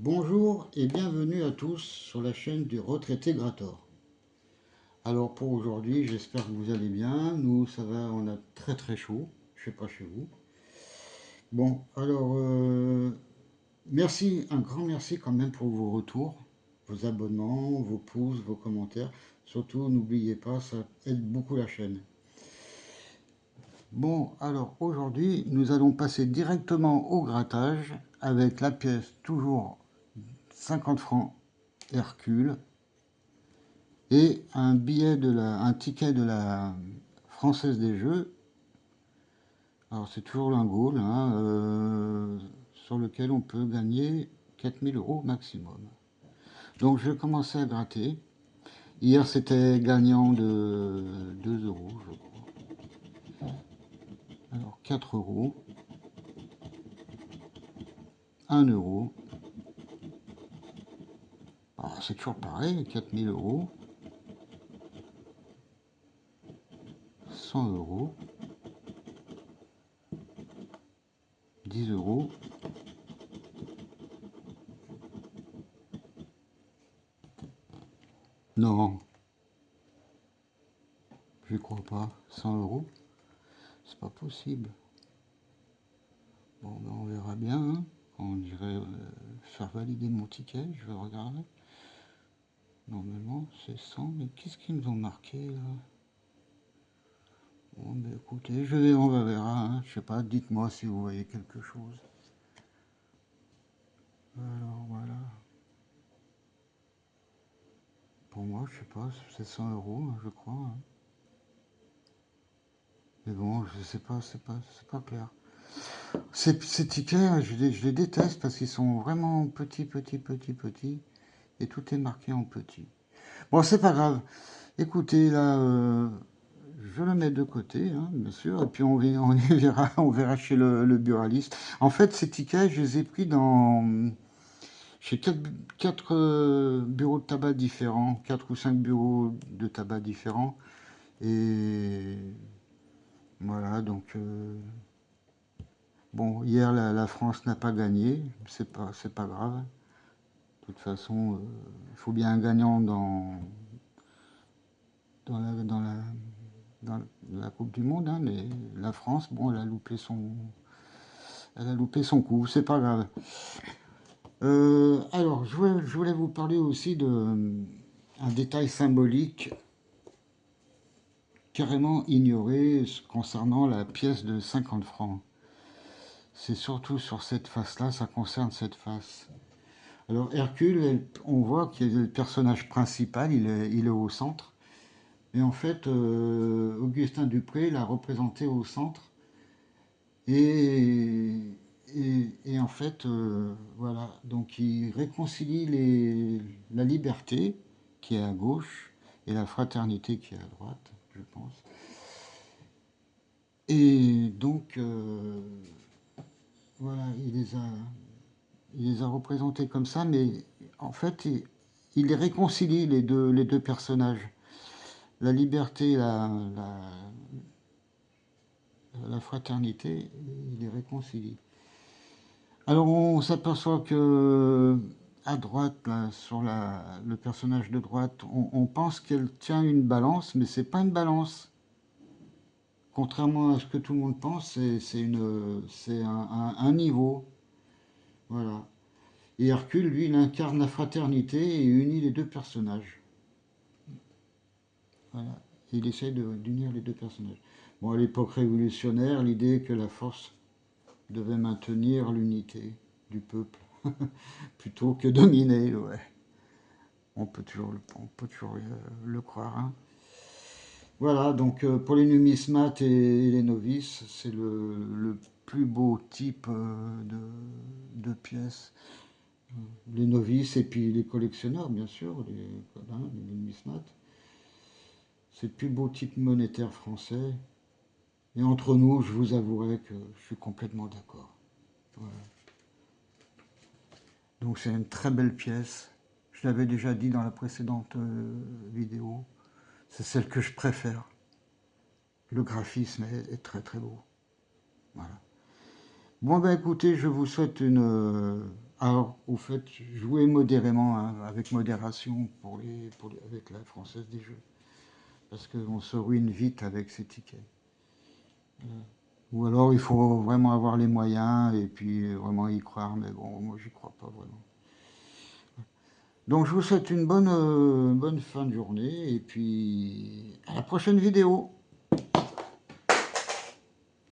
Bonjour et bienvenue à tous sur la chaîne du Retraité Grator. Alors pour aujourd'hui, j'espère que vous allez bien. Nous, ça va, on a très chaud. Je sais pas chez vous. Bon, alors merci, un grand merci quand même pour vos retours, vos abonnements, vos pouces, vos commentaires. Surtout, n'oubliez pas, ça aide beaucoup la chaîne. Bon, alors aujourd'hui, nous allons passer directement au grattage avec la pièce toujours 50 francs Hercule et un ticket de la Française des Jeux. Alors c'est toujours l'Ingoal, hein, sur lequel on peut gagner 4 000 € maximum. Donc je vais commencer à gratter. Hier c'était gagnant de 2 €, je crois. Alors 4 €, 1 €. Ah, c'est toujours pareil, 4 000 €, 100 €, 10 €. Non, je crois pas. 100 €, c'est pas possible. Bon, ben on verra bien, hein. Quand on dirait faire valider mon ticket, je vais regarder. Normalement, c'est 100, mais qu'est-ce qu'ils nous ont marqué là? Bon, ben écoutez, on va verra, hein. Je sais pas, dites-moi si vous voyez quelque chose. Alors voilà. Pour moi, je sais pas, c'est 100 € hein, je crois, hein. Mais bon, je sais pas, c'est pas clair. Ces tickets, je les déteste parce qu'ils sont vraiment petits. Et tout est marqué en petit. Bon, c'est pas grave. Écoutez, là, je le mets de côté, hein, bien sûr, et puis on y verra, on verra chez le buraliste. En fait, ces tickets, je les ai pris chez quatre bureaux de tabac différents, 4 ou 5 bureaux de tabac différents. Et voilà, donc, bon, hier, la France n'a pas gagné, c'est pas grave. De toute façon, il faut bien un gagnant dans la, dans la, dans la Coupe du Monde, hein, mais la France, bon, elle a loupé son coup, c'est pas grave. Alors, je voulais vous parler aussi un détail symbolique carrément ignoré concernant la pièce de 50 francs. C'est surtout sur cette face-là, ça concerne cette face. Alors, Hercule, on voit qu'il est le personnage principal, il est au centre. Et en fait, Augustin Dupré l'a représenté au centre. Et, et en fait, voilà, donc il réconcilie la liberté qui est à gauche et la fraternité qui est à droite, je pense. Et donc, voilà, il les a représentés comme ça, mais en fait, il les réconcilie, les deux personnages. La liberté, la fraternité, il les réconcilie. Alors on s'aperçoit que à droite, là, sur le personnage de droite, on pense qu'elle tient une balance, mais c'est pas une balance. Contrairement à ce que tout le monde pense, c'est un niveau. Voilà. Et Hercule, lui, il incarne la fraternité et unit les deux personnages. Voilà. Il essaie d'unir les deux personnages. Bon, à l'époque révolutionnaire, l'idée que la force devait maintenir l'unité du peuple plutôt que dominer, ouais. On peut toujours le croire, hein. Voilà, donc pour les numismates et les novices, c'est le plus beau type de pièces. Les novices et puis les collectionneurs, bien sûr, les numismates. C'est le plus beau type monétaire français. Et entre nous, je vous avouerai que je suis complètement d'accord. Voilà. Donc c'est une très belle pièce. Je l'avais déjà dit dans la précédente vidéo. C'est celle que je préfère. Le graphisme est très beau. Voilà. Bon ben écoutez, je vous souhaite Alors, au fait, jouez modérément, hein, avec modération avec la Française des Jeux. Parce qu'on se ruine vite avec ces tickets. Ou alors il faut vraiment avoir les moyens et puis vraiment y croire, mais bon, moi j'y crois pas vraiment. Donc je vous souhaite une bonne fin de journée et puis à la prochaine vidéo.